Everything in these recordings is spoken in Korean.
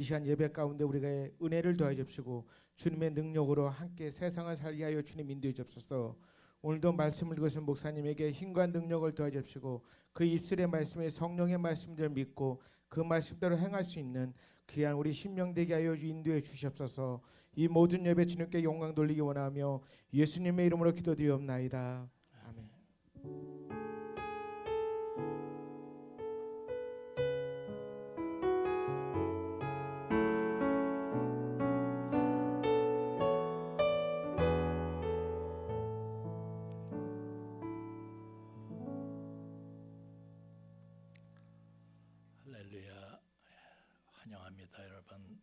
이 시간 예배 가운데 우리가 은혜를 더해 주시고 주님의 능력으로 함께 세상을 살게 하여 주님 인도해 주옵소서. 오늘도 말씀을 읽으신 목사님에게 힘과 능력을 더해 주시고 그 입술의 말씀이 성령의 말씀들을 믿고 그 말씀대로 행할 수 있는 귀한 우리 심령 되게 하여 인도해 주시옵소서. 이 모든 예배 주님께 영광 돌리기 원하며 예수님의 이름으로 기도드리옵나이다. 아멘. 할렐루야. 환영합니다. 여러분,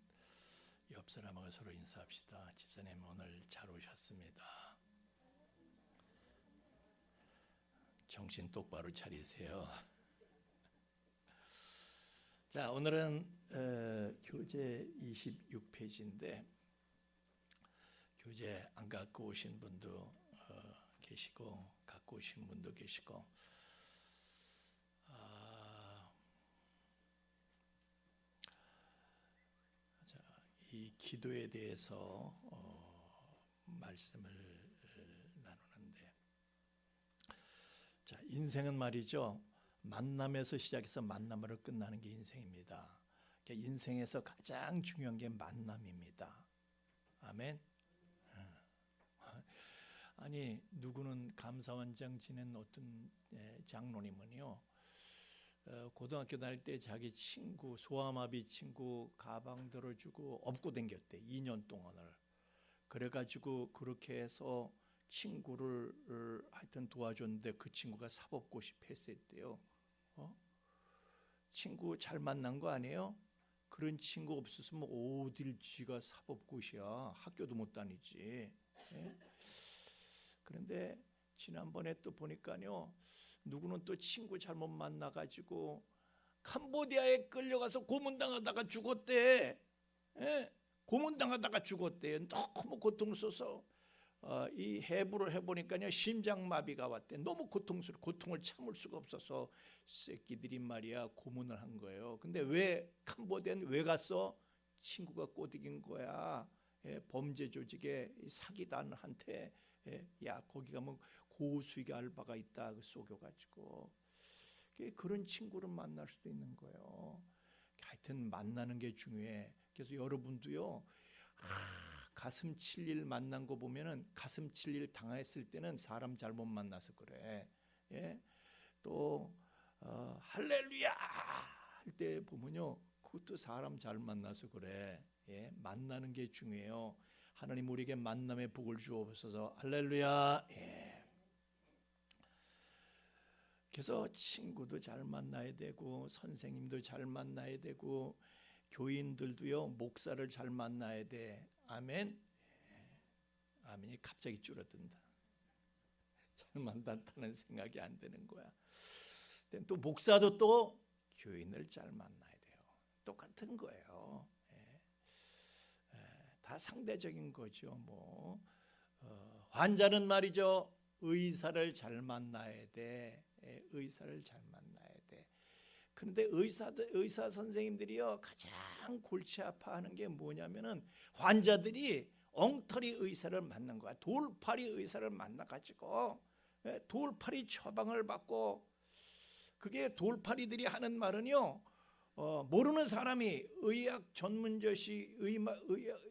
옆 사람하고 서로 인사합시다. 집사님 오늘 잘 오셨습니다. 정신 똑바로 차리세요. 자, 오늘은 교재 26페이지인데 교재 안 갖고 오신 분도 계시고 갖고 오신 분도 계시고 이 기도에 대해서 말씀을 나누는데, 자, 인생은 말이죠, 만남에서 시작해서 만남으로 끝나는 게 인생입니다. 그러니까 인생에서 가장 중요한 게 만남입니다. 아멘. 아니, 누구는 감사원장 지낸 어떤 장로님은요, 고등학교 다닐 때 자기 친구, 소아마비 친구 가방 들어주고 업고 댕겼대, 2년 동안을. 그래가지고 그렇게 해서 친구를 하여튼 도와줬는데 그 친구가 사법고시 패스했대요. 친구 잘 만난 거 아니에요? 그런 친구 없었으면 어딜 지가 사법고시야, 학교도 못 다니지. 예? 그런데 지난번에 또 보니까요, 누구는 또 친구 잘못 만나가지고 캄보디아에 끌려가서 고문당하다가 죽었대. 예? 고문당하다가 죽었대요. 너무 고통스러워서 이 해부를 해보니까요, 심장마비가 왔대. 너무 고통스러워, 고통을 참을 수가 없어서 새끼들이 말이야 고문을 한 거예요. 근데 왜 캄보디아는 왜 갔어? 친구가 꼬드긴 거야. 예? 범죄 조직의 사기단한테. 야, 거기 가면 고수익 알바가 있다, 속여가지고. 그런 친구를 만날 수도 있는 거예요. 하여튼 만나는 게 중요해. 그래서 여러분도요, 가슴 칠 일 만난 거 보면은 가슴 칠 일 당했을 때는 사람 잘못 만나서 그래. 예? 또 할렐루야 할 때 보면요, 그것도 사람 잘 만나서 그래. 예? 만나는 게 중요해요. 하나님 우리에게 만남의 복을 주옵소서. 할렐루야. 예. 그래서 친구도 잘 만나야 되고 선생님도 잘 만나야 되고 교인들도요, 목사를 잘 만나야 돼. 아멘. 예. 아멘이 갑자기 줄어든다. 잘 만났다는 생각이 안 드는 거야. 또 목사도 또 교인을 잘 만나야 돼요. 똑같은 거예요. 다 상대적인 거죠. 뭐 환자는 말이죠, 의사를 잘 만나야 돼. 의사를 잘 만나야 돼. 그런데 의사 선생님들이요, 가장 골치 아파하는 게 뭐냐면은 환자들이 엉터리 의사를 만난 거야. 돌팔이 의사를 만나가지고 돌팔이 처방을 받고, 그게 돌팔이들이 하는 말은요, 모르는 사람이 의학 전문저시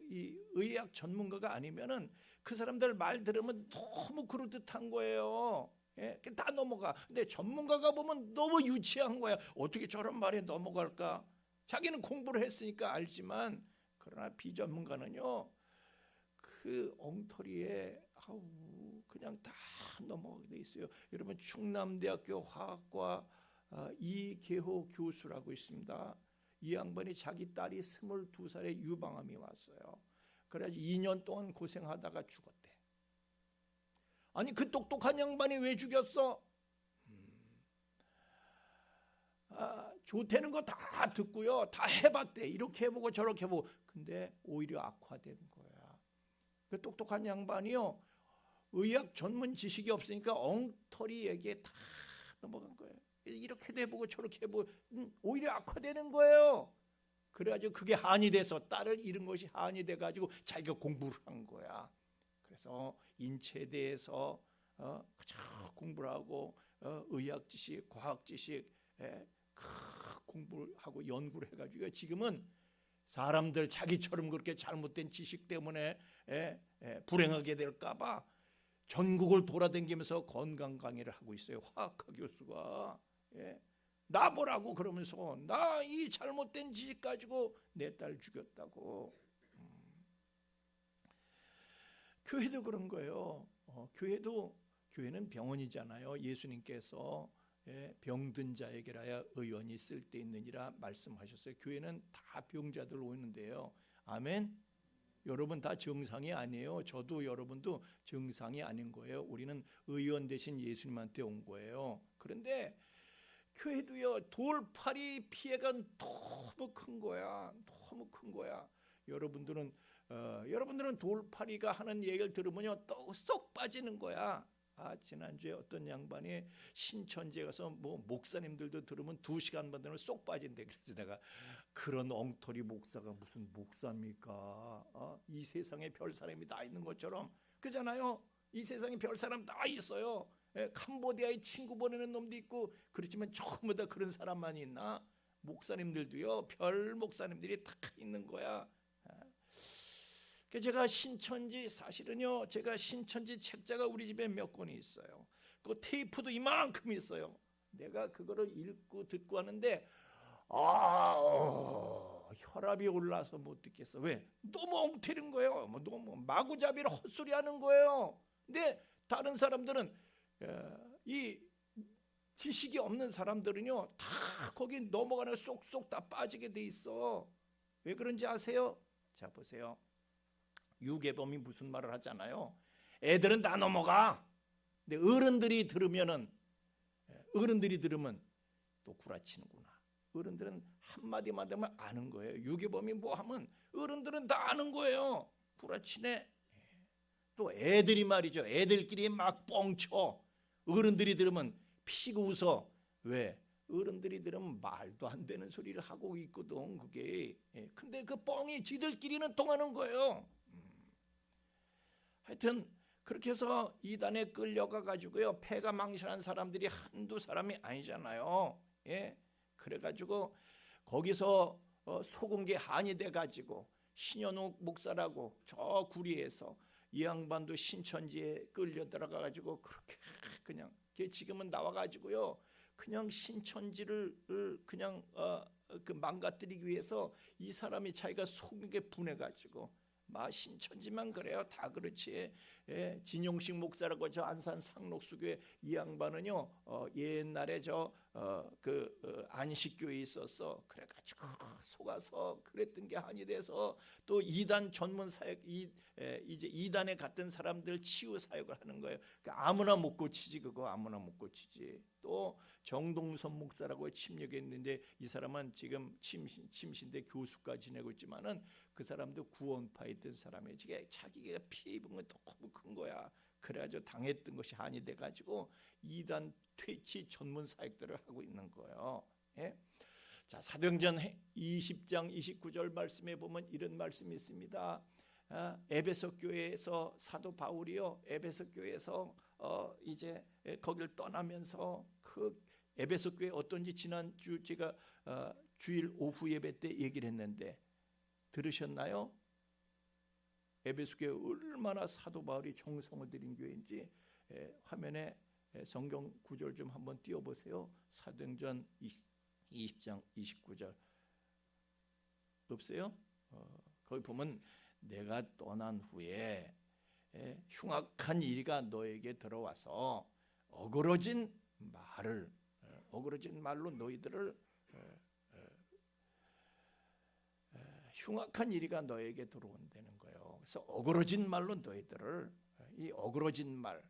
의학 전문가가 아니면은 그 사람들 말 들으면 너무 그럴듯한 거예요. 예? 다 넘어가. 근데 전문가가 보면 너무 유치한 거야. 어떻게 저런 말에 넘어갈까? 자기는 공부를 했으니까 알지만, 그러나 비전문가는요, 그 엉터리에 그냥 다 넘어가게 돼 있어요. 여러분, 충남대학교 화학과 이계호 교수라고 있습니다. 이 양반이 자기 딸이 22살에 유방암이 왔어요. 그래가지고 2년 동안 고생하다가 죽었대. 아니, 그 똑똑한 양반이 왜 죽였어? 좋다는 거 다 듣고요, 다 해봤대. 이렇게 해보고 저렇게 해보고. 근데 오히려 악화된 거야. 그 똑똑한 양반이요, 의학 전문 지식이 없으니까 엉터리 얘기에 다 넘어간 거예요. 이렇게도 해보고 저렇게 해보고 오히려 악화되는 거예요. 그래가지고 그게 한이 돼서 딸을 잃은 것이 한이 돼가지고 자기가 공부를 한 거야. 그래서 인체에 대해서 그저 공부를 하고 의학 지식, 과학 지식 공부를 하고 연구를 해가지고 지금은 사람들 자기처럼 그렇게 잘못된 지식 때문에 불행하게 될까봐 전국을 돌아다니면서 건강 강의를 하고 있어요. 화학과 교수가. 나보라고 그러면서 나 이 잘못된 지식 가지고 내 딸 죽였다고. 교회도 그런 거예요. 교회는 병원이잖아요. 예수님께서 병든 자에게라야 의원이 쓸데있느니라 말씀하셨어요. 교회는 다 병자들 오는데요. 아멘. 여러분 다 정상이 아니에요. 저도 여러분도 정상이 아닌 거예요. 우리는 의원 대신 예수님한테 온 거예요. 그런데 교회도요, 돌팔이 피해가 너무 큰 거야. 너무 큰 거야. 여러분들은 돌팔이가 하는 얘기를 들으면요 또 쏙 빠지는 거야. 지난주에 어떤 양반이 신천지에 가서 뭐 목사님들도 들으면 2시간만 들으면 쏙 빠진대. 그래서 내가 그런 엉터리 목사가 무슨 목사입니까? 이 세상에 별 사람이 다 있는 것처럼 그잖아요. 이 세상에 별 사람 다 있어요. 캄보디아에 친구 보내는 놈도 있고 그렇지만 전부 다 그런 사람만 있나? 목사님들도요 별 목사님들이 다 있는 거야. 제가 사실은요 제가 신천지 책자가 우리 집에 몇 권이 있어요. 그 테이프도 이만큼 있어요. 내가 그거를 읽고 듣고 하는데 혈압이 올라서 못 듣겠어. 왜? 너무 엉터리인 거예요. 너무 마구잡이로 헛소리하는 거예요. 근데 다른 사람들은 이 지식이 없는 사람들은요 다 거기 넘어가는 쏙쏙 다 빠지게 돼 있어. 왜 그런지 아세요? 자 보세요. 유괴범이 무슨 말을 하잖아요. 애들은 다 넘어가. 근데 어른들이 들으면 또 구라치는구나. 어른들은 한마디만 하면 아는 거예요. 유괴범이 뭐 하면 어른들은 다 아는 거예요. 구라치네. 또 애들이 말이죠. 애들끼리 막 뻥쳐. 어른들이 들으면 피고 웃어. 왜? 어른들이 들으면 말도 안 되는 소리를 하고 있거든. 그게. 근데 그 뻥이 지들끼리는 통하는 거예요. 하여튼 그렇게 해서 이단에 끌려가 가지고요 폐가 망신한 사람들이 한두 사람이 아니잖아요. 그래가지고 거기서 속은 게 한이 돼가지고 신현욱 목사라고 저 구리에서 이 양반도 신천지에 끌려 들어가 가지고 그렇게 그냥 지금은 나와 가지고요 그냥 신천지를 그냥 그 망가뜨리기 위해서 이 사람이 자기가 속은 게 분해 가지고 신천지만 그래요. 다 그렇지. 진용식 목사라고 저 안산 상록수교회 이 양반은요 옛날에 안식교회에 있었어. 그래가지고 속아서 그랬던 게 한이 돼서 또 이단 전문 사역 이제 이단에 갔던 사람들 치유 사역을 하는 거예요. 그러니까 아무나 못 고치지. 그거 아무나 못 고치지. 또 정동선 목사라고 침략에 있는데 이 사람은 지금 침신대 교수까지 지내고 있지만은 그 사람도 구원파에 있던 사람이 자기가 피해 입은 건 너무 큰 거야. 그래가지고 당했던 것이 한이 돼가지고 이단 퇴치 전문 사역들을 하고 있는 거예요. 자 사도행전 20장 29절 말씀에 보면 이런 말씀이 있습니다. 에베소 교회에서 사도 바울이요 에베소 교회에서 이제 거기를 떠나면서 그 에베소 교회 어떤지 지난주 제가 주일 오후 예배 때 얘기를 했는데 들으셨나요? 에베소 교회 얼마나 사도 바울이 정성을 들인 교회인지 화면에 성경 구절 좀 한번 띄워보세요. 사도행전 20장 29절 없어요? 거기 보면 내가 떠난 후에 흉악한 일이가 너에게 들어와서 어그러진 말로 너희들을 흉악한 일이가 너에게 들어온다는 거예요. 그래서 어그러진 말로 너희들을 이 어그러진 말,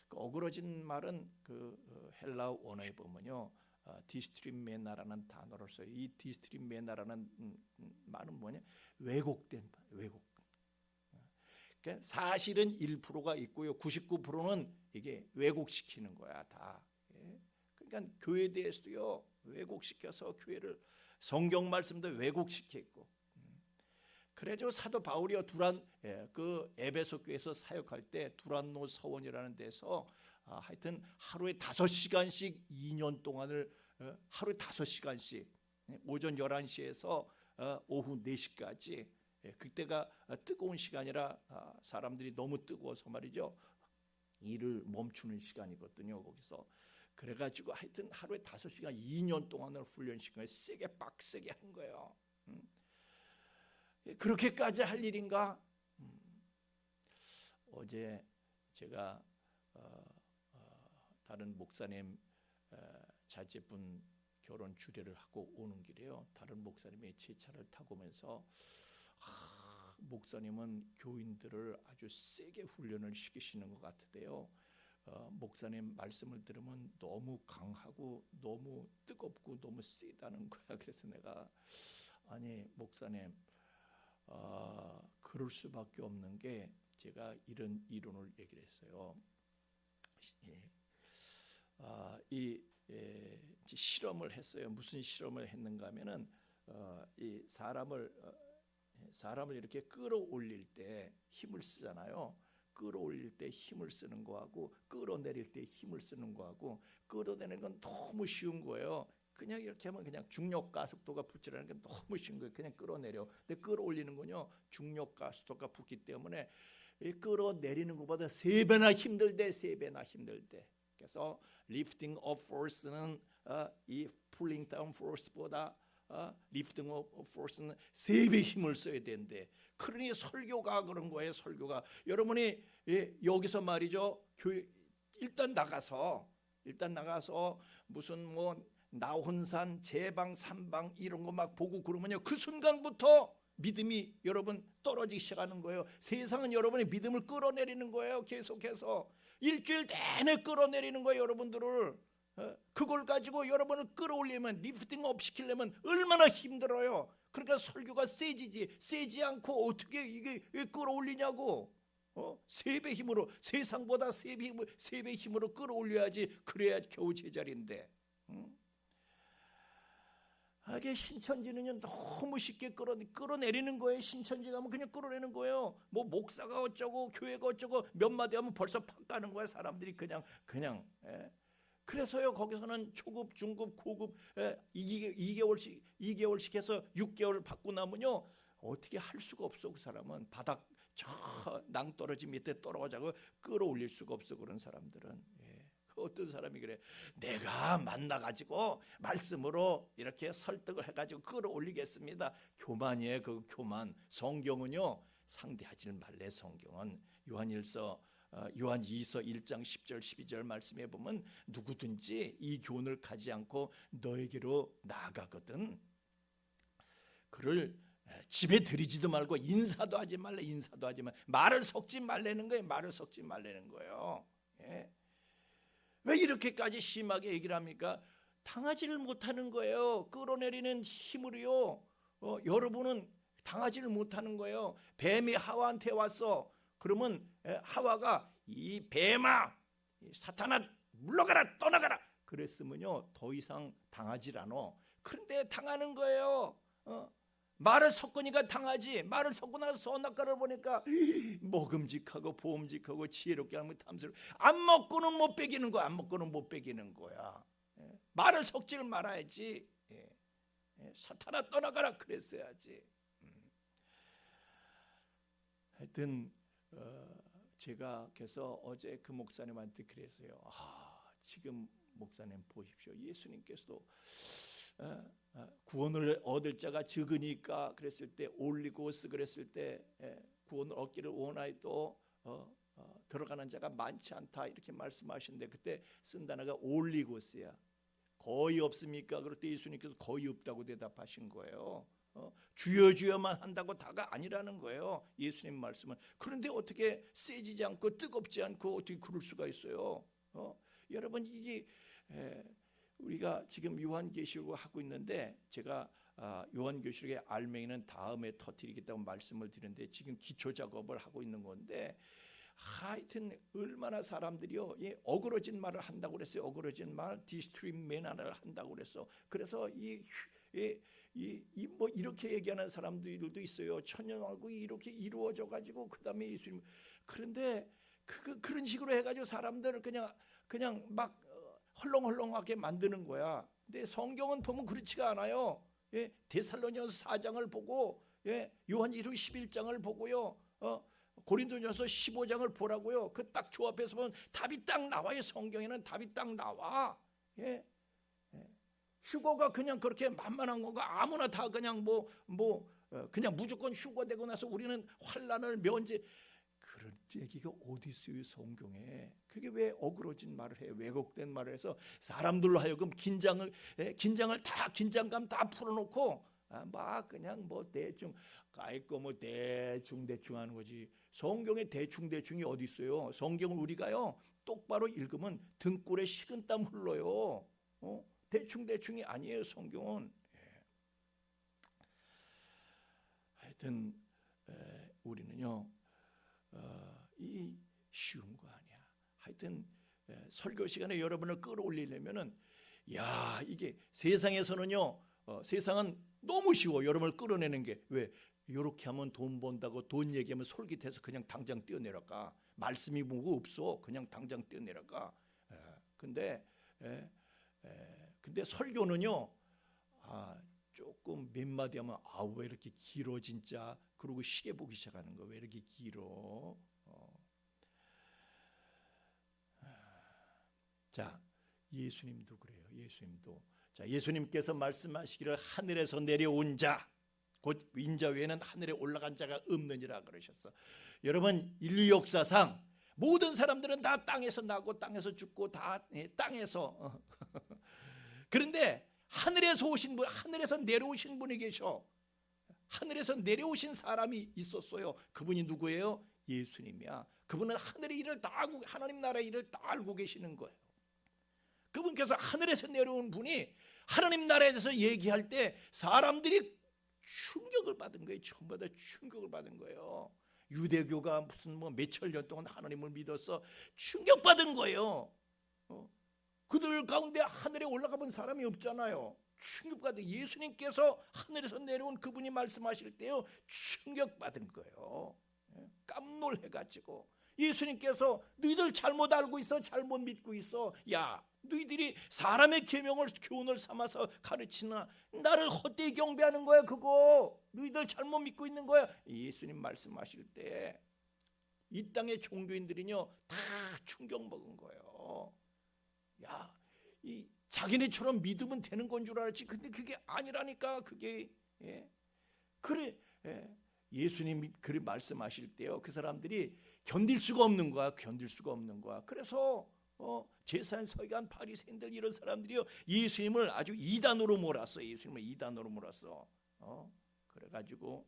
그 어그러진 말은 그 헬라어 원어에 보면요 디스트림메나라는 단어를 써요. 이 디스트림메나라는 말은 뭐냐? 왜곡된 말, 왜곡. 그러니까 사실은 1%가 있고요, 99%는 이게 왜곡시키는 거야 다. 그러니까 교회에 대해서도요 왜곡시켜서 교회를 성경 말씀도 왜곡시켰고. 그래서 사도 바울이요 그 에베소 교회에서 사역할 때 두란노 서원이라는 데서 하여튼 하루에 5시간씩 2년 동안을 하루에 5시간씩 오전 11시에서 오후 4시까지 그때가 뜨거운 시간이라 사람들이 너무 뜨거워서 말이죠. 일을 멈추는 시간이거든요. 거기서 그래가지고 하여튼 하루에 5시간 2년 동안을 훈련시켜서 세게 빡세게 한 거예요. 그렇게까지 할 일인가? 어제 제가 다른 목사님 자제분 결혼 주례를 하고 오는 길에요. 다른 목사님의 제 차를 타고 오면서 목사님은 교인들을 아주 세게 훈련을 시키시는 것 같은데요. 목사님 말씀을 들으면 너무 강하고 너무 뜨겁고 너무 세다는 거야. 그래서 내가 아니 목사님 그럴 수밖에 없는 게 제가 이런 이론을 얘기를 했어요. 실험을 했어요. 무슨 실험을 했는가 하면은 이 사람을 이렇게 끌어올릴 때 힘을 쓰잖아요. 끌어올릴 때 힘을 쓰는 거하고 끌어내릴 때 힘을 쓰는 거하고 끌어내는 건 너무 쉬운 거예요. 그냥 이렇게 하면 그냥 중력 가속도가 붙이라는 게 너무 쉬운 거예요. 그냥 끌어내려. 근데 끌어올리는 건요. 중력 가속도가 붙기 때문에 이 끌어내리는 것보다 3배나 힘들대. 3배나 힘들대. 그래서 lifting up force는 이 pulling down force보다 lifting up force는 3배 힘을 써야 된대. 그러니 설교가 그런 거예요. 설교가 여러분이 여기서 말이죠. 일단 나가서 무슨 뭐 나혼산, 제방, 삼방 이런 거 막 보고 그러면요. 그 순간부터 믿음이 여러분 떨어지기 시작하는 거예요. 세상은 여러분의 믿음을 끌어내리는 거예요. 계속해서 일주일 내내 끌어내리는 거예요. 여러분들을 그걸 가지고 여러분을 끌어올리면 리프팅업 시키려면 얼마나 힘들어요. 그러니까 설교가 세지 않고 어떻게 이게 끌어올리냐고. 3배 힘으로 세상보다 3배 힘으로 끌어올려야지. 그래야 겨우 제자리인데. 이게 신천지는요 너무 쉽게 끌어내리는 거예요. 신천지 가면 그냥 끌어내는 거예요. 뭐 목사가 어쩌고 교회가 어쩌고 몇 마디 하면 벌써 팍 가는 거야. 사람들이 그냥. 그래서요 거기서는 초급, 중급, 고급 2개월씩 해서 6개월 받고 나면요 어떻게 할 수가 없어. 그 사람은 바닥 저 낭떠러지 밑에 떨어져서 끌어올릴 수가 없어. 그런 사람들은. 어떤 사람이 그래. 내가 만나가지고 말씀으로 이렇게 설득을 해가지고 끌어올리겠습니다. 교만이에요. 그 교만. 성경은요 상대하지 말래. 성경은 요한2서 1장 10절 12절 말씀에 보면 누구든지 이 교훈을 가지 않고 너에게로 나아가거든 그를 집에 들이지도 말고 인사도 하지 말래. 말을 섞지 말라는 거예요. 왜 이렇게까지 심하게 얘기를 합니까? 당하지를 못하는 거예요. 끌어내리는 힘으로요. 여러분은 당하지를 못하는 거예요. 뱀이 하와한테 왔어. 그러면 하와가 이 뱀아, 사탄아 물러가라, 떠나가라. 그랬으면요 더 이상 당하질 않아. 그런데 당하는 거예요. 말을 섞으니까 당하지. 말을 섞고 나서 선악과를 보니까 먹음직하고 보험직하고 지혜롭게 하면 탐스러워. 안 먹고는 못 빼기는 거야. 말을 섞지를 말아야지. 사탄아 떠나가라 그랬어야지. 하여튼 제가 그래서 어제 그 목사님한테 그랬어요. 지금 목사님 보십시오. 예수님께서도 구원을 얻을 자가 적으니까 그랬을 때 올리고스 그랬을 때 구원을 얻기를 원하여도 들어가는 자가 많지 않다 이렇게 말씀하시는데 그때 쓴 단어가 올리고스야. 거의 없습니까? 그럴 때 예수님께서 거의 없다고 대답하신 거예요. 주여 주여만 한다고 다가 아니라는 거예요. 예수님 말씀은. 그런데 어떻게 세지지 않고 뜨겁지 않고 어떻게 그럴 수가 있어요? 여러분 이게 우리가 지금 요한계시록을 하고 있는데 제가 요한계시록의 알맹이는 다음에 터뜨리겠다고 말씀을 드렸는데 지금 기초 작업을 하고 있는 건데 하여튼 얼마나 사람들이요 어그러진 말을 한다고 그랬어요. 어그러진 말, 디스트림 매너를 한다고 그랬어. 그래서 이 뭐 이렇게 얘기하는 사람들도 있어요. 천년왕국이 이렇게 이루어져 가지고 그다음에 예수님. 그런데 그런 식으로 해가지고 사람들을 그냥 막 헐렁헐렁하게 만드는 거야. 근데 성경은 보면 그렇지가 않아요. 예, 데살로니가서 4장을 보고, 예, 요한일서 11장을 보고요. 고린도전서 15장을 보라고요. 그 딱 조합해서 보면 답이 딱 나와요. 성경에는 답이 딱 나와. 예. 휴거가 그냥 그렇게 만만한 건가? 아무나 다 그냥 그냥 무조건 휴거되고 나서 우리는 환난을 면제, 그런 얘기가 어디 있어요 성경에? 그게 왜 어그러진 말을 해요? 왜곡된 말을 해서 사람들로 하여금 긴장감 다 풀어놓고 막 그냥 뭐 대충 까이거 뭐 대충 하는 거지. 성경에 대충이 어디 있어요? 성경을 우리가요 똑바로 읽으면 등골에 식은땀 흘러요. 대충이 아니에요 성경은. 하여튼 우리는요 이 쉬운 거 아니야. 하여튼 설교 시간에 여러분을 끌어올리려면은, 야, 이게 세상에서는요 세상은 너무 쉬워. 여러분을 끌어내는 게. 왜? 이렇게 하면 돈 번다고 돈 얘기하면 솔깃해서 그냥 당장 뛰어내려가. 말씀이 뭐고 없어. 그냥 당장 뛰어내려가. 근데 설교는요 조금 몇 마디 하면 왜 이렇게 길어 진짜. 그러고 시계 보기 시작하는 거. 왜 이렇게 길어? 자, 예수님도 그래요. 예수님도. 자, 예수님께서 말씀하시기를 하늘에서 내려온 자, 곧 인자 외에는 하늘에 올라간 자가 없느니라 그러셨어. 여러분, 인류 역사상 모든 사람들은 다 땅에서 나고 땅에서 죽고 다 땅에서 그런데 하늘에서 오신 분, 하늘에서 내려오신 분이 계셔. 하늘에서 내려오신 사람이 있었어요. 그분이 누구예요? 예수님이야. 그분은 하늘의 일을 다 알고, 하나님 나라의 일을 다 알고 계시는 거예요. 그분께서 하늘에서 내려온 분이 하나님 나라에 대해서 얘기할 때 사람들이 충격을 받은 거예요. 전부 다 충격을 받은 거예요. 유대교가 무슨 뭐 몇천 년 동안 하나님을 믿어서 충격받은 거예요. 그들 가운데 하늘에 올라가 본 사람이 없잖아요. 충격받은, 예수님께서 하늘에서 내려온 그분이 말씀하실 때요 충격받은 거예요. 깜놀해가지고 예수님께서 너희들 잘못 알고 있어, 잘못 믿고 있어. 야, 너희들이 사람의 계명을 교훈을 삼아서 가르치나 나를 헛되이 경배하는 거야. 그거 너희들 잘못 믿고 있는 거야. 예수님 말씀하실 때 이 땅의 종교인들이요 다 충격 먹은 거예요. 야, 이 자기네처럼 믿으면 되는 건 줄 알았지. 근데 그게 아니라니까. 그게 그래. 예수님이 그렇게 말씀하실 때요 그 사람들이 견딜 수가 없는 거야. 그래서 제사장 서기관 바리새인들 이런 사람들이요 예수님을 아주 이단으로 몰았어. 그래가지고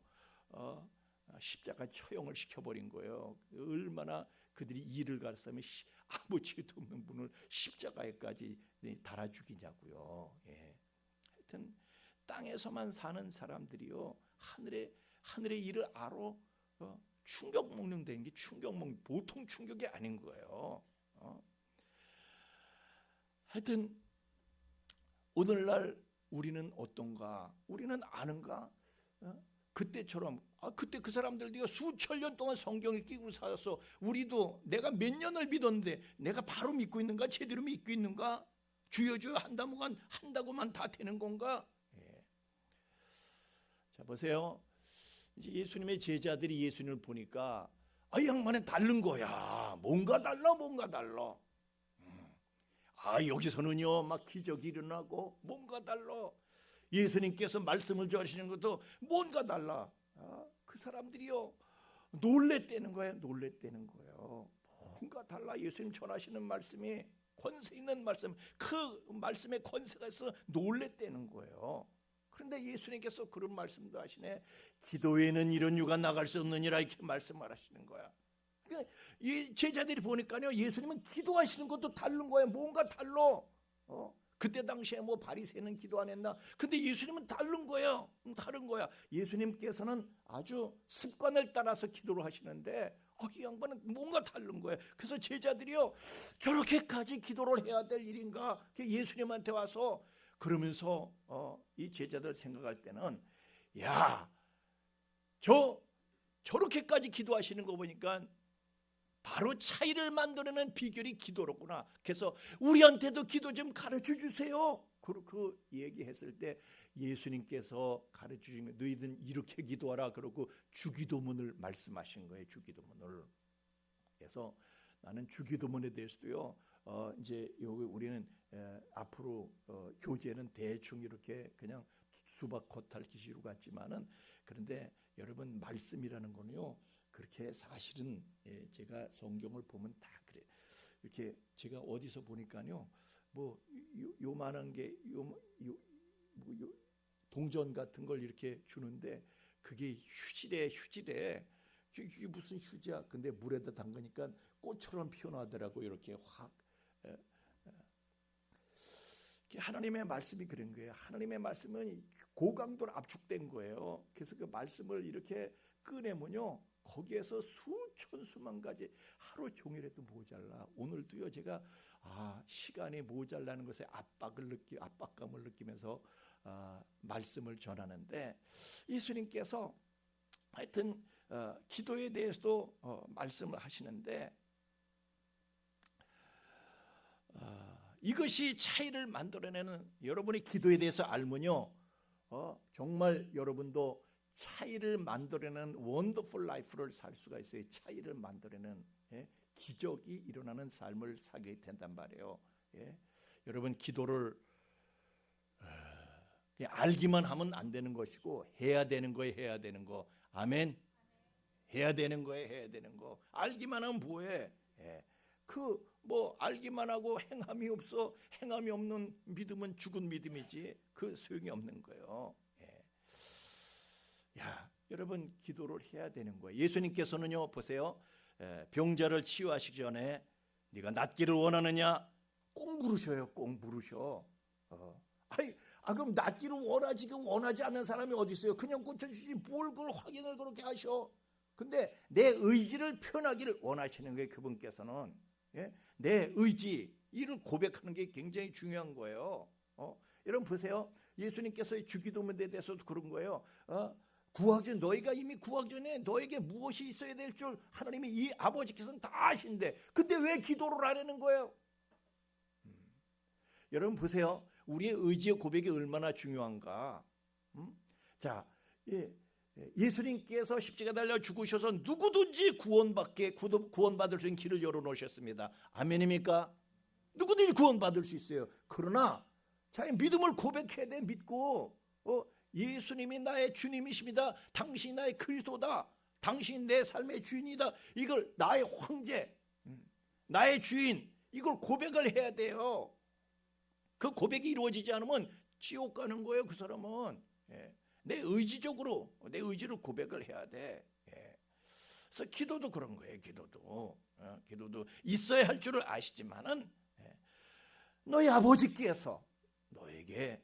십자가 처형을 시켜버린 거예요. 얼마나 그들이 이를 가르치면 아무 죄도 없는 분을 십자가에까지 달아 죽이냐고요. 하여튼 땅에서만 사는 사람들이요 하늘의 일을 알아. 충격 먹는다는 게 보통 충격이 아닌 거예요. 하여튼 오늘날 우리는 어떤가? 우리는 아는가? 그때처럼 그때 그 사람들도 수천 년 동안 성경을 끼고 살았어. 우리도 내가 몇 년을 믿었는데 내가 바로 믿고 있는가? 제대로 믿고 있는가? 주여 한다고만 다 되는 건가? 자, 보세요. 이제 예수님의 제자들이 예수님을 보니까 이 양반은 다른 거야. 뭔가 달라. 여기서는요 막 기적이 일어나고 뭔가 달라. 예수님께서 말씀을 전하시는 것도 뭔가 달라. 그 사람들이요 놀랬다는 거예요. 뭔가 달라. 예수님 전하시는 말씀이 권세 있는 말씀, 그 말씀에 권세가 있어 놀랬다는 거예요. 그런데 예수님께서 그런 말씀도 하시네. 기도에는 이런 유가 나갈 수 없느니라 이렇게 말씀을 하시는 거야. 그러니까 이 제자들이 보니까요 예수님은 기도하시는 것도 다른 거예요. 뭔가 달라. 그때 당시에 뭐 바리새인은 기도 안 했나? 근데 예수님은 다른 거야. 예수님께서는 아주 습관을 따라서 기도를 하시는데 이 양반은 뭔가 다른 거예요. 그래서 제자들이요 저렇게까지 기도를 해야 될 일인가? 예수님한테 와서 그러면서 이 제자들 생각할 때는 저렇게까지 기도하시는 거 보니까 바로 차이를 만들어내는 비결이 기도로구나. 그래서 우리한테도 기도 좀 가르쳐 주세요. 그 얘기했을 때 예수님께서 가르쳐 주시면 너희들은 이렇게 기도하라 그러고 주기도문을 말씀하신 거예요. 주기도문을. 그래서 나는 주기도문에 대해서도요. 이제 여기 우리는 앞으로 교재는 대충 이렇게 그냥 수박 겉핥 기시로 같지만은 그런데 여러분 말씀이라는 거는요. 그렇게 사실은 제가 성경을 보면 다 그래. 이렇게 제가 어디서 보니까요. 뭐 요만한 게 동전 같은 걸 이렇게 주는데 그게 휴지래. 이게 무슨 휴지야? 근데 물에다 담그니까 꽃처럼 피어나더라고. 이렇게 확. 하나님의 말씀이 그런 거예요. 하나님의 말씀은 고강도로 압축된 거예요. 그래서 그 말씀을 이렇게 꺼내면요. 거기에서 수천 수만 가지 하루 종일해도 모자라. 오늘도요 제가 시간이 모자라는 것에 압박감을 느끼면서 말씀을 전하는데 예수님께서 하여튼 기도에 대해서도 말씀을 하시는데 이것이 차이를 만들어내는 여러분이 기도에 대해서 알면요 정말 여러분도 차이를 만들어내는 원더풀 라이프를 살 수가 있어요. 차이를 만들어내는 기적이 일어나는 삶을 살게 된단 말이에요. 여러분 기도를 그냥 알기만 하면 안 되는 것이고 해야 되는 거예요. 해야 되는 거. 아멘. 해야 되는 거예요. 해야 되는 거. 알기만 하면 뭐해? 뭐 알기만 하고 행함이 없어. 행함이 없는 믿음은 죽은 믿음이지. 그 소용이 없는 거예요. 여러분 기도를 해야 되는 거예요. 예수님께서는요 보세요. 병자를 치유하시기 전에 네가 낫기를 원하느냐? 꼭 물으셔요. 꼭 물으셔. 그럼 낫기를 원하지 않는 사람이 어디 있어요? 그냥 고쳐주시지 뭘 그걸 확인을 그렇게 하셔. 근데 내 의지를 표현하기를 원하시는 거예요. 그분께서는. 내 의지 이를 고백하는 게 굉장히 중요한 거예요. 여러분 보세요. 예수님께서 주기도문에 대해서도 그런 거예요. 구하기 전 너희가 이미 구하기 전에 너에게 무엇이 있어야 될 줄 하나님이 이 아버지께서는 다 아신데 근데 왜 기도를 안 하는 거예요? 여러분 보세요. 우리의 의지의 고백이 얼마나 중요한가. 자, 예수님께서 십자가 달려 죽으셔서 누구든지 구원받을 수 있는 길을 열어놓으셨습니다. 아멘입니까? 누구든지 구원받을 수 있어요. 그러나 자기 믿음을 고백해야 돼. 믿고 예수님이 나의 주님이십니다. 당신이 나의 그리스도다. 당신이 내 삶의 주인이다. 이걸 나의 황제, 나의 주인 이걸 고백을 해야 돼요. 그 고백이 이루어지지 않으면 지옥 가는 거예요. 그 사람은. 내 의지적으로 내 의지를 고백을 해야 돼. 그래서 기도도 그런 거예요. 기도도 있어야 할 줄을 아시지만은 너희 아버지께서 너에게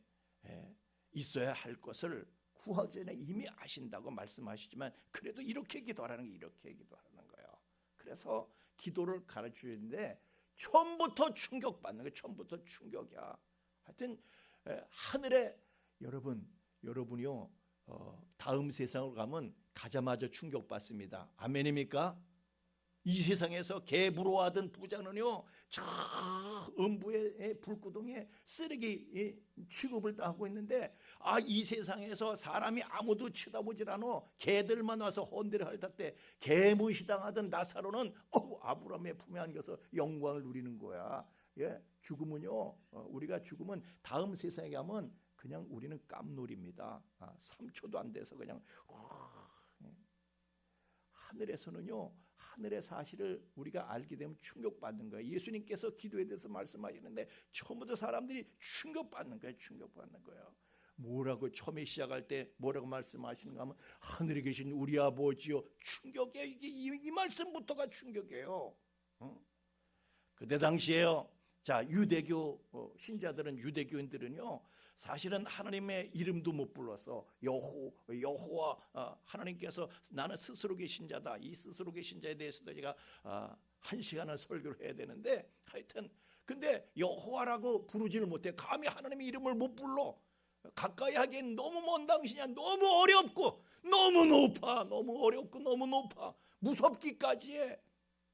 있어야 할 것을 구하기 전에 이미 아신다고 말씀하시지만 그래도 이렇게 기도하라는 게 이렇게 기도하는 거예요. 그래서 기도를 가르치는데 처음부터 충격받는 거예요. 처음부터 충격이야. 하여튼 하늘에 여러분이요 다음 세상으로 가면 가자마자 충격받습니다. 아멘입니까? 이 세상에서 개부러워하던 부자는요 저 음부의 불구덩이에 쓰레기 취급을 하고 있는데 이 세상에서 사람이 아무도 쳐다보질 않아. 개들만 와서 헌대를 할 때 개무시당하던 나사로는 아브라함의 품에 안겨서 영광을 누리는 거야. 죽음은요 우리가 죽으면 다음 세상에 가면 그냥 우리는 깜놀입니다. 3초도 안 돼서 그냥 하늘에서는요 하늘의 사실을 우리가 알게 되면 충격받는 거예요. 예수님께서 기도에 대해서 말씀하시는데 처음부터 사람들이 충격받는 거예요. 뭐라고 처음에 시작할 때 뭐라고 말씀하시는가 하면 하늘에 계신 우리 아버지요. 충격이에요. 이 말씀부터가 충격이에요. 그때 당시에요. 자, 유대교 신자들은 유대교인들은요. 사실은 하나님의 이름도 못 불러서 여호와 하나님께서 나는 스스로 계신 자다. 이 스스로 계신 자에 대해서도 제가 1시간을 설교를 해야 되는데 하여튼 근데 여호와라고 부르지를 못해. 감히 하나님의 이름을 못 불러. 가까이 하기엔 너무 먼 당신이야. 너무 어렵고 너무 높아. 너무 어렵고 너무 높아. 무섭기까지 해.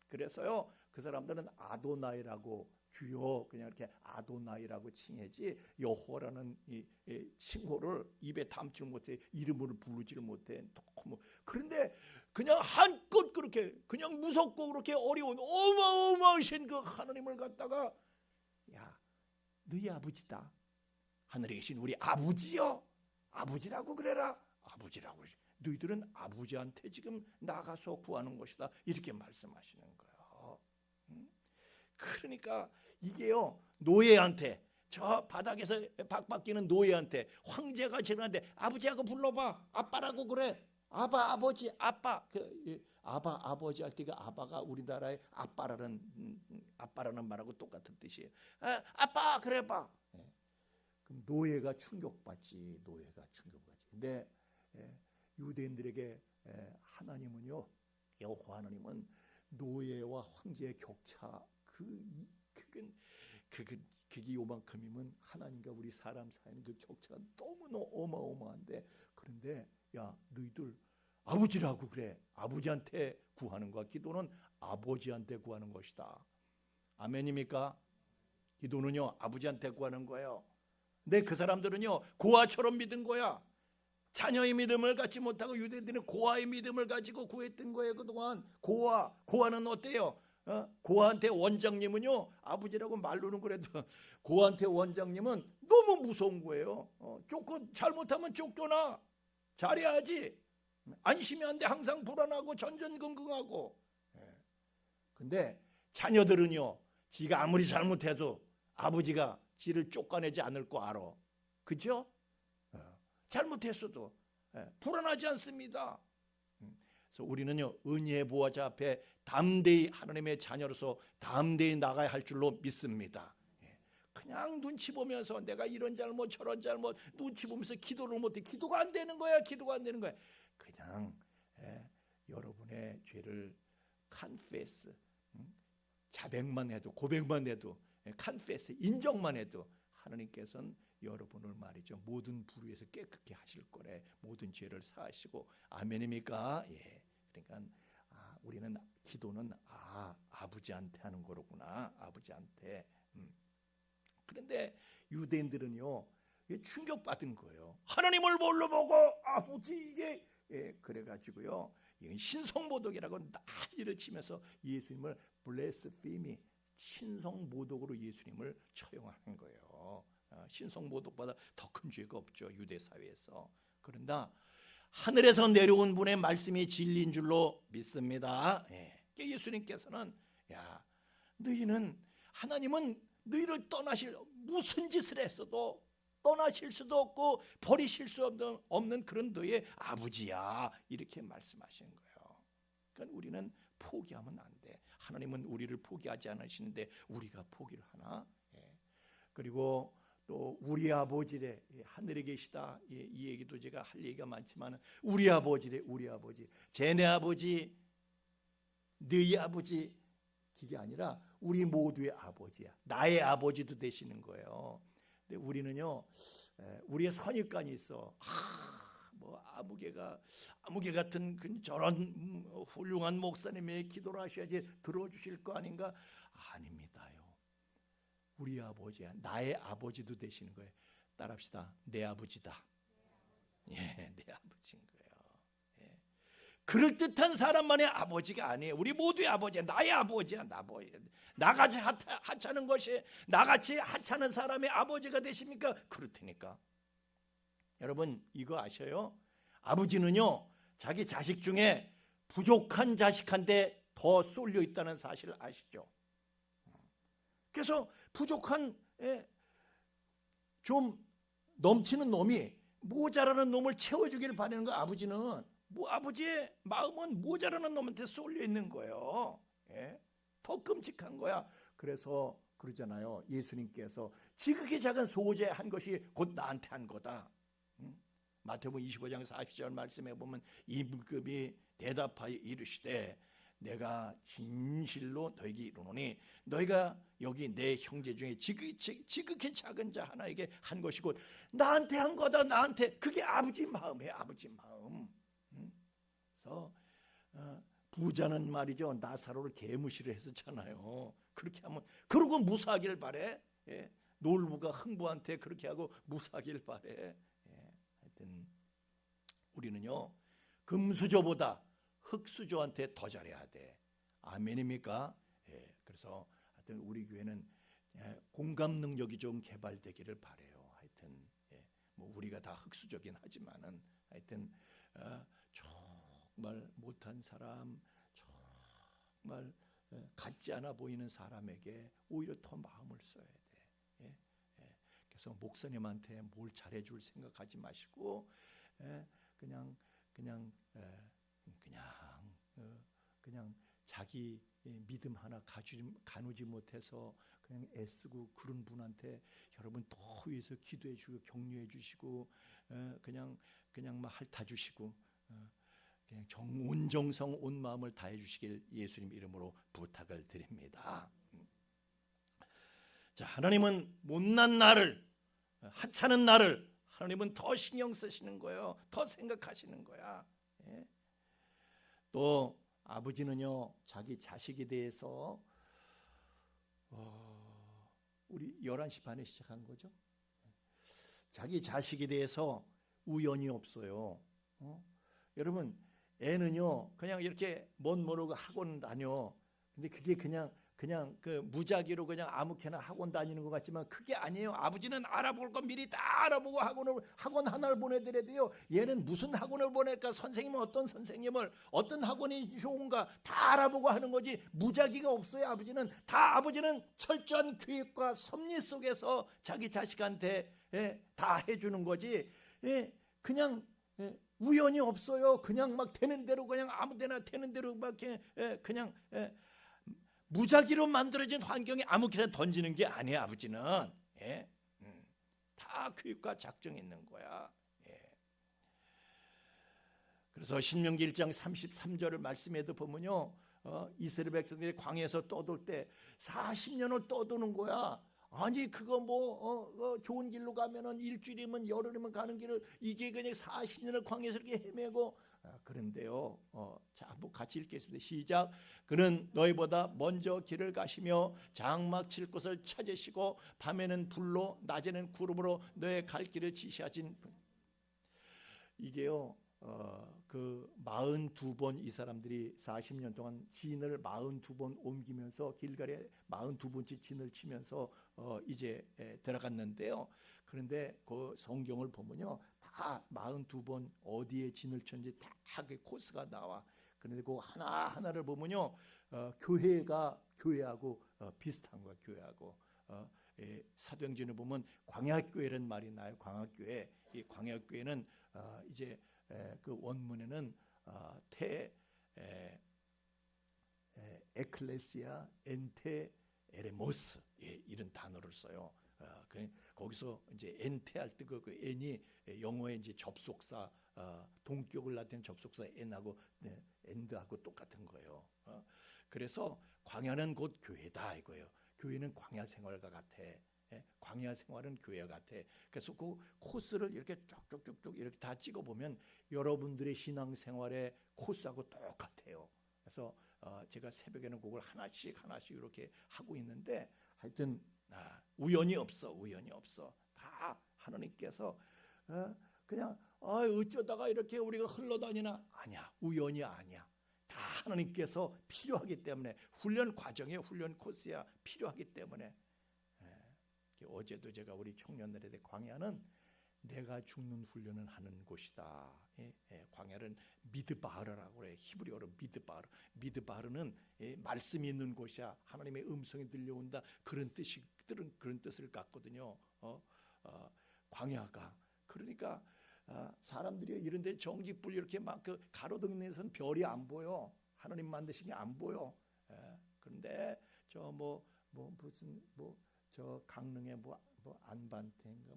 그래서요, 그 사람들은 아도나이라고, 주여 그냥 이렇게 아도나이라고 칭해지 여호와라는 이 칭호를 입에 담지를 못해. 이름으로 부르지를 못해. 너무. 그런데 그냥 한껏 그렇게 그냥 무섭고 그렇게 어려운 어마어마하신 그 하나님을 갖다가, 야, 너희 아버지다. 하늘에 계신 우리 아버지요. 아버지라고 그래라. 아버지라고. 너희들은 아버지한테 지금 나가서 구하는 것이다. 이렇게 말씀하시는 거예요. 그러니까 이게요, 노예한테, 저 바닥에서 박박기는 노예한테, 황제가 지나는데 아버지하고 불러봐. 아빠라고 그래. 아바, 아버지, 아빠. 아바, 아버지 할 때가 아바가 우리나라의 아빠라는 말하고 똑같은 뜻이에요. 아빠 그래봐. 그럼 노예가 충격받지. 노예가 충격받지. 근데 유대인들에게 하나님은요, 여호와 하나님은 노예와 황제의 격차, 그게 요만큼이면 하나님과 우리 사람 사이는 그 격차가 너무너무 어마어마한데, 그런데 야, 너희들 아버지라고 그래. 아버지한테 구하는 거야. 기도는 아버지한테 구하는 것이다. 아멘입니까? 기도는요, 아버지한테 구하는 거예요. 근데 그 사람들은요, 고아처럼 믿은 거야. 자녀의 믿음을 갖지 못하고 유대인들은 고아의 믿음을 가지고 구했던 거예요. 그동안 고아는 어때요? 고아한테 원장님은요, 아버지라고 말로는 그래도 고아한테 원장님은 너무 무서운 거예요. 잘못하면 쫓겨나. 잘해야지. 안심이 안 돼. 항상 불안하고 전전긍긍하고. 근데 자녀들은요, 지가 아무리 잘못해도 아버지가 지를 쫓아내지 않을 거 알아. 그죠? 잘못했어도 불안하지 않습니다. 그래서 우리는요, 은혜의 보호자 앞에 담대히 하나님의 자녀로서 담대히 나가야 할 줄로 믿습니다. 그냥 눈치 보면서 내가 이런 잘못 저런 잘못 눈치 보면서 기도를 못해. 기도가 안 되는 거야. 기도가 안 되는 거야. 그냥 여러분의 죄를 confess, 자백만 해도, 고백만 해도, confess, 인정만 해도 하나님께서는 여러분을 말이죠, 모든 불의에서 깨끗게 하실 거래. 모든 죄를 사하시고. 아멘입니까? 예. 그러니까 우리는 기도는 아버지한테 하는 거로구나. 아버지한테. 그런데 유대인들은요, 충격받은 거예요. 하나님을 뭘로 보고 아버지 이게. 그래가지고요, 이건 신성모독이라고 난리를 치면서 예수님을 블레스피미, 신성모독으로 예수님을 처형하는 거예요. 신성모독보다 더 큰 죄가 없죠, 유대 사회에서. 그러나 하늘에서 내려온 분의 말씀이 진리인 줄로 믿습니다. 예수님께서는, 야, 너희는, 하나님은 너희를 떠나실, 무슨 짓을 했어도 떠나실 수도 없고 버리실 수 없는 그런 너의 아버지야. 이렇게 말씀하시는 거예요. 그러니까 우리는 포기하면 안 돼. 하나님은 우리를 포기하지 않으시는데 우리가 포기를 하나? 그리고 또 우리 아버지래, 하늘에 계시다. 이 얘기도 제가 할 얘기가 많지만, 우리 아버지래. 우리 아버지, 쟤네 아버지, 너희 아버지, 그게 아니라 우리 모두의 아버지야. 나의 아버지도 되시는 거예요. 근데 우리는요, 우리의 선입관이 있어. 뭐 아무개 같은 저런 훌륭한 목사님의 기도를 하셔야지 들어주실 거 아닌가? 아닙니다요. 우리 아버지야. 나의 아버지도 되시는 거예요. 따라합시다. 내 아버지다. 예, 내 아버지인 거예요. 그럴듯한 사람만의 아버지가 아니에요. 우리 모두의 아버지야. 나의 아버지야. 나같이 하찮은 것이, 나같이 하찮은 사람의 아버지가 되십니까? 그렇다니까. 여러분 이거 아셔요? 아버지는요, 자기 자식 중에 부족한 자식한테 더 쏠려 있다는 사실을 아시죠? 그래서 부족한, 좀 넘치는 놈이 모자라는 놈을 채워주기를 바라는 거. 아버지는 아버지의 마음은 모자라는 놈한테 쏠려 있는 거예요. 더 끔찍한 거야. 그래서 그러잖아요, 예수님께서 지극히 작은 소재 한 것이 곧 나한테 한 거다. 마태복음 25장 40절 말씀에 보면, 이물급이 대답하여 이르시되 내가 진실로 너에게 이르노니 너희가 여기 내 형제 중에 지극히 작은 자 하나에게 한 것이고 나한테 한 거다. 나한테. 그게 아버지 마음이에요. 아버지 마음. 그래서 부자는 말이죠, 나사로를 개무시를 했었잖아요. 그렇게 하면, 그러고 무사하길 바래. 예. 놀부가 흥부한테 그렇게 하고 무사하길 바래. 예. 하여튼 우리는요, 금수저보다 흙수저한테 더 잘해야 돼. 아멘입니까? 예. 그래서 하여튼 우리 교회는 공감 능력이 좀 개발되기를 바래요. 하여튼 뭐 우리가 다 흙수저긴 하지만은 하여튼 정말 못한 사람, 정말 같지 않아 보이는 사람에게 오히려 더 마음을 써야 돼. 그래서 목사님한테 뭘 잘해줄 생각하지 마시고 그냥 자기 믿음 하나 가누지 못해서 그냥 애쓰고 그런 분한테 여러분 더 위해서 기도해 주고 격려해 주시고 그냥 막 핥아 주시고 그냥 온 정성 온 마음을 다해 주시길 예수님 이름으로 부탁을 드립니다. 자, 하나님은 못난 나를, 하찮은 나를 하나님은 더 신경 쓰시는 거예요. 더 생각하시는 거야. 예? 또 아버지는요, 자기 자식에 대해서 우리 11시 반에 시작한 거죠. 자기 자식에 대해서 우연이 없어요. 여러분, 애는요 그냥 이렇게 멋 모르고 학원 다녀. 근데 그게 그냥 그 무작위로 그냥 아무렇게나 학원 다니는 것 같지만 그게 아니에요. 아버지는 알아볼 거 미리 다 알아보고 학원 하나를 보내드려야 돼요. 얘는 무슨 학원을 보낼까? 선생님은 어떤 선생님을, 어떤 학원이 좋은가 다 알아보고 하는 거지. 무작위가 없어요. 아버지는 철저한 교육과 섭리 속에서 자기 자식한테 다 해주는 거지. 그냥 우연이 없어요. 그냥 막 되는 대로 그냥 아무데나 되는 대로 막 그냥 무작위로 만들어진 환경에 아무렇게나 던지는 게 아니에요. 아버지는 다 교육과 작정이 있는 거야. 그래서 신명기 1장 33절을 말씀에도 보면요, 이스라엘 백성들이 광야에서 떠돌 때 40년을 떠도는 거야. 아니 그거 좋은 길로 가면은 일주일이면 열흘이면 가는 길을 이게 그냥 40년을 광야에서 이렇게 헤매고 그런데요. 자, 한번 같이 읽겠습니다. 시작. 그는 너희보다 먼저 길을 가시며 장막 칠 곳을 찾으시고 밤에는 불로 낮에는 구름으로 너의 갈 길을 지시하신 분. 이게요. 그 42번 이 사람들이 40년 동안 진을 42번 옮기면서 길갈에 42번째 진을 치면서 이제 들어갔는데요. 그런데 그 성경을 보면요, 다 42번 어디에 진을 쳤는지 다 그 코스가 나와. 그런데 그 하나 하나를 보면요, 교회하고 비슷한 거야. 교회하고 사도행전을 보면 광야교회라는 말이 나요. 광야교회. 이 광야교회는 이제 그 원문에는 에클레시아 엔테 에레모스 이런 단어를 써요. 거기서 이제 엔테 할 때 그 엔이 영어의 이제 접속사 동격을 나타내는 접속사 엔하고 엔드하고 똑같은 거예요. 그래서 광야는 곧 교회다 이거예요. 교회는 광야 생활과 같아. 광야 생활은 교회 같아. 그래서 그 코스를 이렇게 쭉쭉쭉쭉 이렇게 다 찍어보면 여러분들의 신앙생활의 코스하고 똑같아요. 그래서 제가 새벽에는 그걸 하나씩 이렇게 하고 있는데 하여튼 우연이 없어. 다 하나님께서 그냥 어쩌다가 이렇게 우리가 흘러다니나. 아니야. 우연이 아니야. 다 하나님께서 필요하기 때문에 훈련 과정이에요. 훈련 코스야. 필요하기 때문에. 어제도 제가 우리 청년들에게 광야는 내가 죽는 훈련을 하는 곳이다. 광야는 미드바르라고 그래. 히브리어로 미드바르는 말씀이 있는 곳이야. 하나님의 음성이 들려온다. 그런 뜻을 갖거든요. 광야가. 그러니까 사람들이 이런데 정직불 이렇게 막 그 가로등 내선 별이 안 보여. 하나님 만드신 게 안 보여. 그런데 저 강릉에 안반태인가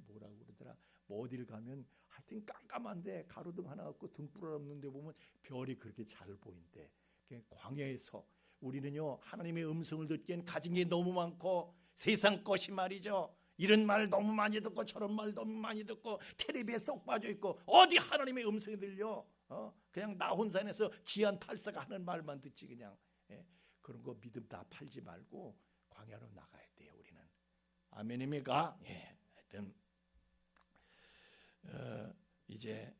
뭐라고 그러더라. 어딜 가면 하여튼 깜깜한데 가로등 하나 갖고 등불 없는데 보면 별이 그렇게 잘 보인대. 광야에서 우리는요 하나님의 음성을 듣기엔 가진 게 너무 많고 세상 것이 말이죠. 이런 말 너무 많이 듣고 저런 말 너무 많이 듣고 텔레비에 쏙 빠져 있고 어디 하나님의 음성이 들려? 그냥 나 혼자서 기한 팔사가 하는 말만 듣지 그냥. 그런 거 믿음 다 팔지 말고 광야로 나가야 돼요. 우리는. 아멘입니까? 하여튼 이제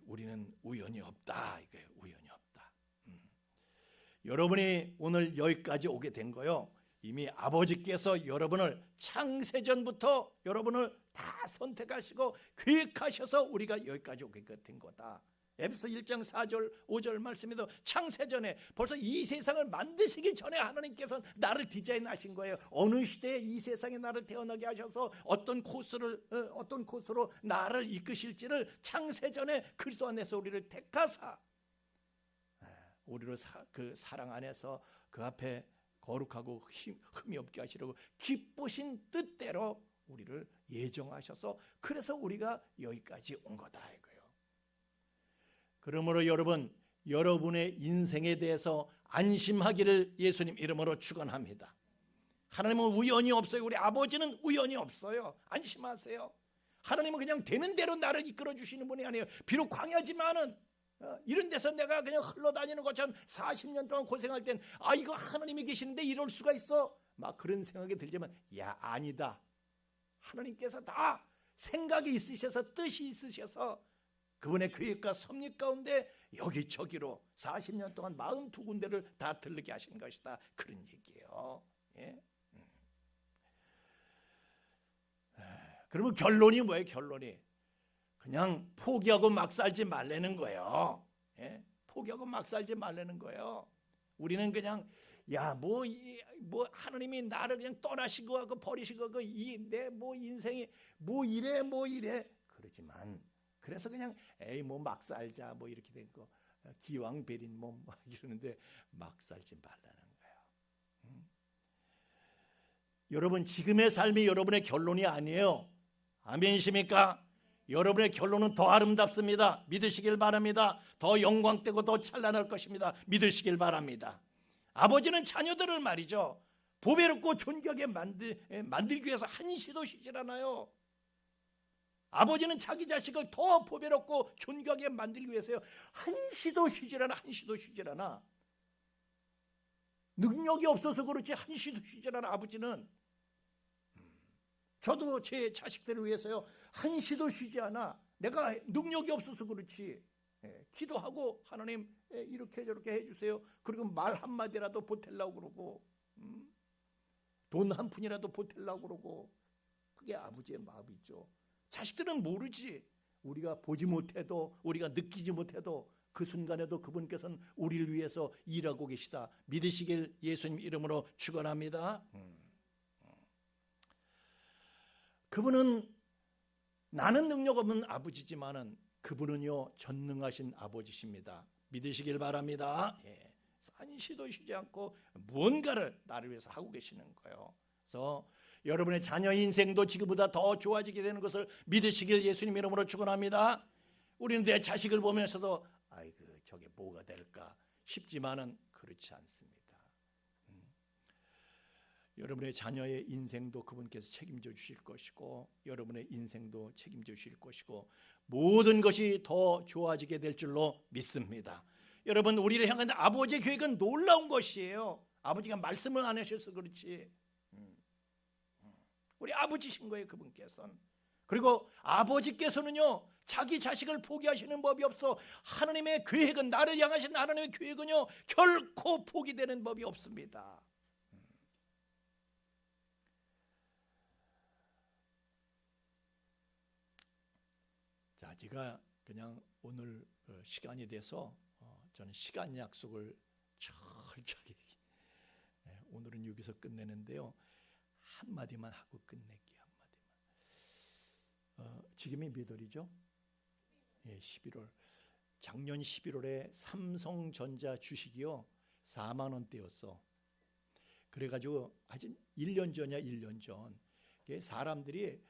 우리는 우연이 없다 이거예요. 우연이 없다. 여러분이 오늘 여기까지 오게 된 거요. 이미 아버지께서 여러분을 창세전부터 여러분을 다 선택하시고 계획하셔서 우리가 여기까지 오게 된 거다. 에베소 1장 4절 5절 말씀에도 창세전에 벌써 이 세상을 만드시기 전에 하나님께서 나를 디자인하신 거예요. 어느 시대에 이 세상에 나를 태어나게 하셔서 어떤 코스로 나를 이끄실지를 창세전에 그리스도 안에서 우리를 택하사 우리를 그 사랑 안에서 그 앞에 거룩하고 흠이 없게 하시려고 기쁘신 뜻대로 우리를 예정하셔서 그래서 우리가 여기까지 온 거다 이거예요. 그러므로 여러분, 여러분의 인생에 대해서 안심하기를 예수님 이름으로 축원합니다. 하나님은 우연이 없어요. 우리 아버지는 우연이 없어요. 안심하세요. 하나님은 그냥 되는 대로 나를 이끌어 주시는 분이 아니에요. 비록 광야지만은 이런 데서 내가 그냥 흘러다니는 것처럼 40년 동안 고생할 땐 이거 하나님이 계시는데 이럴 수가 있어? 막 그런 생각이 들지만 아니다. 하나님께서 다 생각이 있으셔서 뜻이 있으셔서 그분의 계획과 섭리 가운데 여기저기로 40년 동안 42군데를 다 들르게 하신 것이다. 그런 얘기예요. 그러면 결론이 뭐예요? 결론이 그냥 포기하고 막 살지 말라는 거예요. 포기하고 막 살지 말라는 거예요. 우리는 그냥 뭐 하나님이 나를 그냥 떠나시고 하고 버리시고 내 인생이 뭐 이래 그러지만 그래서 그냥 뭐 막 살자 뭐 이렇게 된 거 기왕 베린 몸 이러는데 막 살지 말라는 거예요. 여러분 지금의 삶이 여러분의 결론이 아니에요. 아멘이십니까? 여러분의 결론은 더 아름답습니다. 믿으시길 바랍니다. 더 영광되고 더 찬란할 것입니다. 믿으시길 바랍니다. 아버지는 자녀들을 말이죠 보배롭고 존귀하게 만들기 위해서 한시도 쉬질 않아요. 아버지는 자기 자식을 더 보배롭고 존귀하게 만들기 위해서요 한시도 쉬질 않아. 능력이 없어서 그렇지 한시도 쉬질 않아. 아버지는 저도 제 자식들을 위해서요 한시도 쉬지 않아. 내가 능력이 없어서 그렇지 기도하고 하나님 이렇게 저렇게 해주세요. 그리고 말 한마디라도 보태려고 그러고 돈 한 푼이라도 보태려고 그러고 그게 아버지의 마음이죠. 자식들은 모르지. 우리가 보지 못해도 우리가 느끼지 못해도 그 순간에도 그분께서는 우리를 위해서 일하고 계시다. 믿으시길 예수님 이름으로 축원합니다. 그분은 나는 능력 없는 아버지지만은 그분은요 전능하신 아버지십니다. 믿으시길 바랍니다. 한시도 쉬지 않고 무언가를 나를 위해서 하고 계시는 거예요. 그래서 여러분의 자녀 인생도 지금보다 더 좋아지게 되는 것을 믿으시길 예수님 이름으로 축원합니다. 우리는 내 자식을 보면서도 저게 뭐가 될까 싶지만은 그렇지 않습니다. 여러분의 자녀의 인생도 그분께서 책임져 주실 것이고 여러분의 인생도 책임져 주실 것이고 모든 것이 더 좋아지게 될 줄로 믿습니다. 여러분 우리를 향한 아버지의 계획은 놀라운 것이에요. 아버지가 말씀을 안 하셔서 그렇지 우리 아버지신 거예요 그분께서는. 그리고 아버지께서는요 자기 자식을 포기하시는 법이 없어. 하나님의 계획은 나를 향하신 하나님의 계획은요 결코 포기되는 법이 없습니다. 자, 제가 그냥 오늘 시간이 돼서 저는 시간 약속을 철저히 오늘은 여기서 끝내는데요. 한마디만 하고 끝낼게요. 한마디만. 지금이 몇 월이죠? 11월. 작년 11월에 삼성전자 주식이요 4만 원대였어. 그래가지고 아직 1년 전이야 1년 전. 사람들이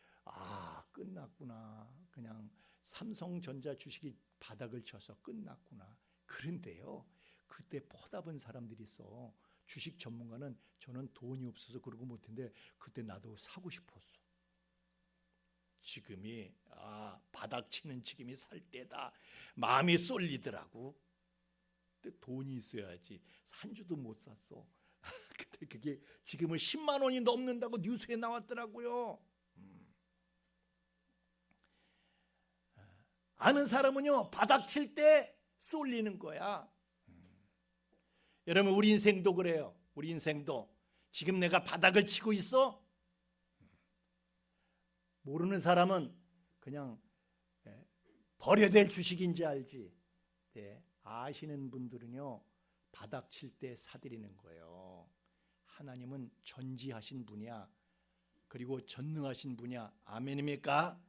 끝났구나. 그냥 삼성전자 주식이 바닥을 쳐서 끝났구나. 그런데요. 그때 포답은 사람들이 있어. 주식 전문가는 저는 돈이 없어서 그러고 못했는데 그때 나도 사고 싶었어. 지금이 바닥 치는 지금이 살 때다. 마음이 쏠리더라고. 근데 돈이 있어야지. 한 주도 못 샀어. 근데 그게 지금은 10만 원이 넘는다고 뉴스에 나왔더라고요. 아는 사람은요 바닥 칠 때 쏠리는 거야. 여러분 우리 인생도 그래요. 우리 인생도 지금 내가 바닥을 치고 있어? 모르는 사람은 그냥 버려야 될 주식인지 알지. 아시는 분들은요 바닥 칠 때 사들이는 거예요. 하나님은 전지하신 분이야. 그리고 전능하신 분이야. 아멘입니까?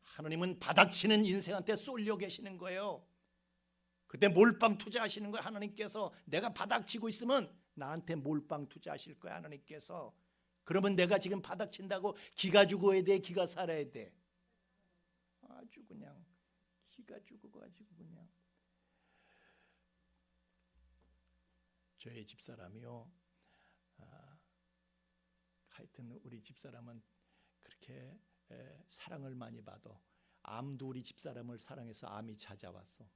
하나님은 바닥 치는 인생한테 쏠려 계시는 거예요. 그때 몰빵 투자하시는 거예요. 하나님께서 내가 바닥 치고 있으면 나한테 몰빵 투자하실 거야. 하나님께서. 그러면 내가 지금 바닥 친다고 기가 죽어야 돼? 기가 살아야 돼? 아주 그냥 기가 죽어가지고 그냥. 저희 집사람이요. 하여튼 우리 집사람은 그렇게 사랑을 많이 받아. 암도 우리 집사람을 사랑해서 암이 찾아왔어.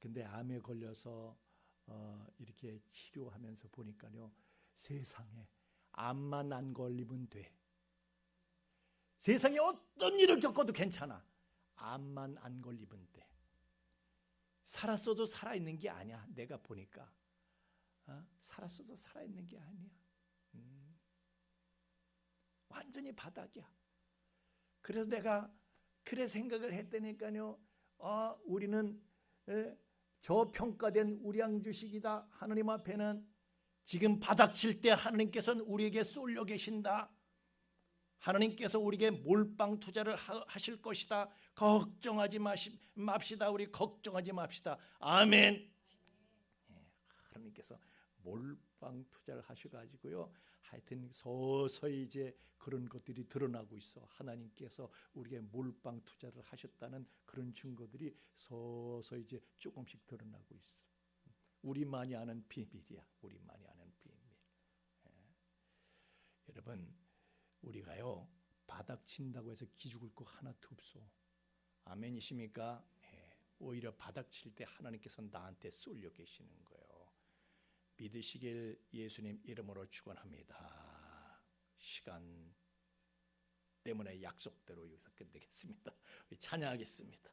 근데 암에 걸려서 이렇게 치료하면서 보니까요. 세상에 암만 안 걸리면 돼. 세상에 어떤 일을 겪어도 괜찮아. 암만 안 걸리면 돼. 살았어도 살아있는 게 아니야. 내가 보니까 살았어도 살아있는 게 아니야. 완전히 바닥이야. 그래서 내가 그래 생각을 했다니까요. 우리는 저평가된 우량 주식이다. 하나님 앞에는 지금 바닥 칠 때 하나님께서는 우리에게 쏠려 계신다. 하나님께서 우리에게 몰빵 투자를 하실 것이다. 걱정하지 맙시다. 우리 걱정하지 맙시다. 아멘. 하나님께서 몰빵 투자를 하셔가지고요. 하여튼 서서히 이제 그런 것들이 드러나고 있어. 하나님께서 우리에게 몰빵 투자를 하셨다는 그런 증거들이 서서히 이제 조금씩 드러나고 있어. 우리만이 아는 비밀이야. 우리만이 아는 비밀. 여러분 우리가요 바닥 친다고 해서 기죽을 거 하나도 없어. 아멘이십니까? 오히려 바닥 칠 때 하나님께서 나한테 쏠려 계시는 거예요. 믿으시길 예수님 이름으로 축원합니다. 시간 때문에 약속대로 여기서 끝내겠습니다. 찬양하겠습니다.